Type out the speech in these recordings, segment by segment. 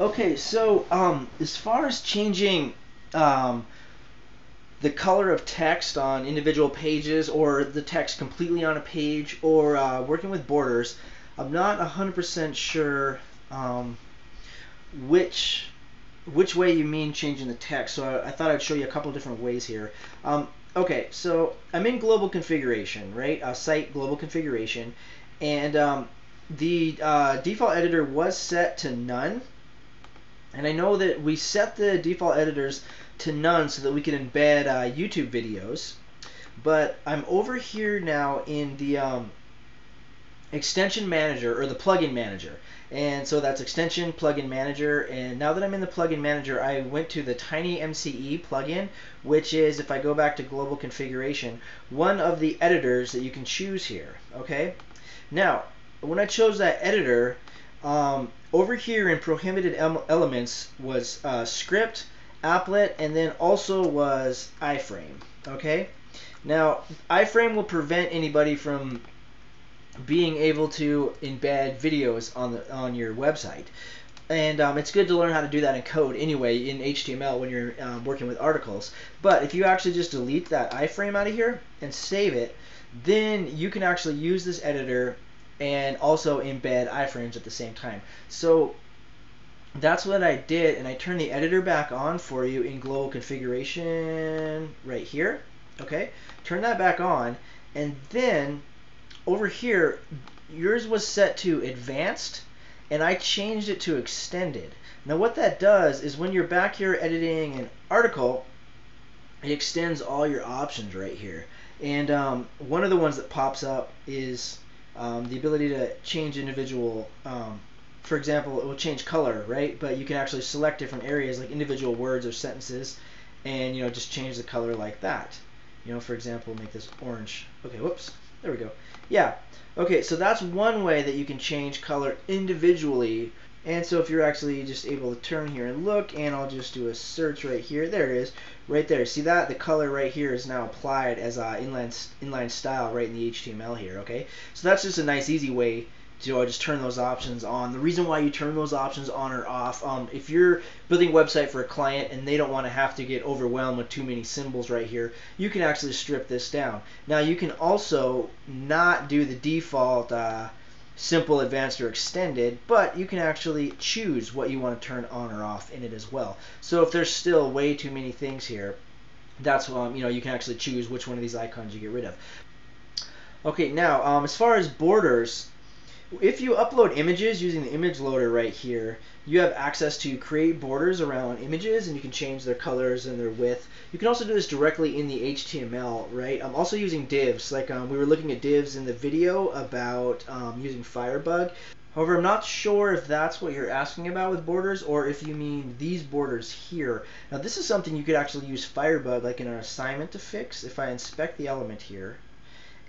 Okay, so as far as changing um, the color of text on individual pages or the text completely on a page or working with borders, I'm not 100% sure um, which which way you mean changing the text. So I thought I'd show you a couple different ways here. Okay, so I'm in global configuration, right? Site global configuration, and the default editor was set to none. And I know that we set the default editors to none so that we can embed YouTube videos. But I'm over here now in the extension manager or the plugin manager. And so that's extension plugin manager. And now that I'm in the plugin manager, I went to the TinyMCE plugin, which is, if I go back to global configuration, one of the editors that you can choose here. Okay. Now, when I chose that editor, over here in prohibited elements was script, applet, and then also was IFrame. Okay. Now, IFrame will prevent anybody from being able to embed videos on your website. And it's good to learn how to do that in code anyway in HTML when you're working with articles. But if you actually just delete that iframe out of here and save it, then you can actually use this editor and also embed iframes at the same time. So that's what I did, and I turned the editor back on for you in global configuration right here. Okay, turn that back on, and then over here, yours was set to advanced, and I changed it to extended. Now what that does is when you're back here editing an article, it extends all your options right here. And one of the ones that pops up is the ability to change individual, for example, it will change color, right? But you can actually select different areas like individual words or sentences and just change the color like that. For example, make this orange. Okay, whoops. There we go. Yeah. Okay, so that's one way that you can change color individually. And so if you're actually just able to turn here and look, and I'll just do a search right here. There it is, right there. See that? The color right here is now applied as inline style right in the HTML here, okay? So that's just a nice, easy way to just turn those options on. The reason why you turn those options on or off, if you're building a website for a client and they don't want to have to get overwhelmed with too many symbols right here, you can actually strip this down. Now you can also not do the default simple, advanced, or extended, but you can actually choose what you want to turn on or off in it as well. So if there's still way too many things here, that's you can actually choose which one of these icons you get rid of. Okay, now as far as borders, if you upload images using the image loader right here, you have access to create borders around images, and you can change their colors and their width. You can also do this directly in the HTML, right? I'm also using divs, like we were looking at divs in the video about using Firebug. However, I'm not sure if that's what you're asking about with borders, or if you mean these borders here. Now this is something you could actually use Firebug like in an assignment to fix. If I inspect the element here,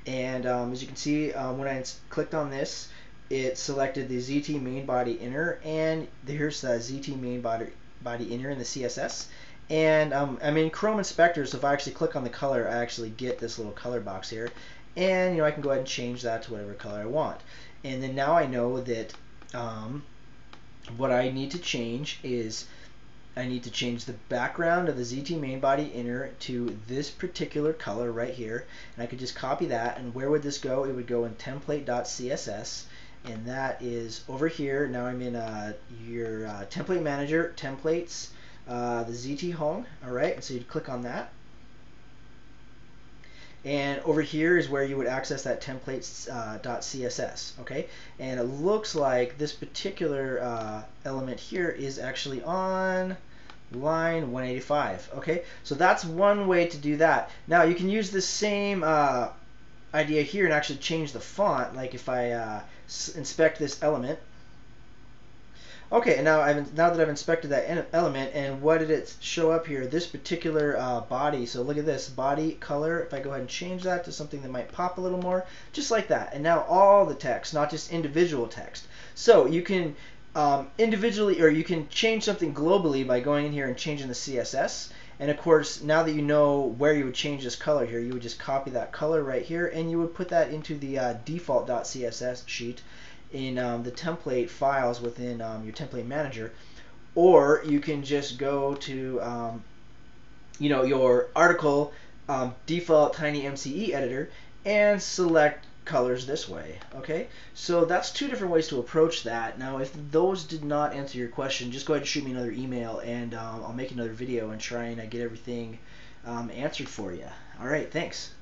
and as you can see, when I clicked on this, it selected the ZT main body inner, and here's the ZT main body inner in the CSS. And I'm in Chrome Inspector, so if I actually click on the color, I actually get this little color box here. And I can go ahead and change that to whatever color I want. And then now I know that what I need to change is I need to change the background of the ZT main body inner to this particular color right here. And I could just copy that, and where would this go? It would go in template.css. And that is over here. Now I'm in your template manager, templates, the ZT home. All right, and so you'd click on that. And over here is where you would access that templates.css. Okay, and it looks like this particular element here is actually on line 185. Okay, so that's one way to do that. Now you can use the same idea here and actually change the font. Like if I inspect this element. Okay, and now that I've inspected that element, and what did it show up here? This particular body. So look at this body color. If I go ahead and change that to something that might pop a little more, just like that. And now all the text, not just individual text. So you can individually, or you can change something globally by going in here and changing the CSS. And of course, now that you know where you would change this color here, you would just copy that color right here, and you would put that into the default.css sheet in the template files within your template manager. or you can just go to your article default tiny MCE editor and select colors this way. Okay, so that's two different ways to approach that. Now, if those did not answer your question, just go ahead and shoot me another email, and I'll make another video and try and get everything answered for you. All right, thanks.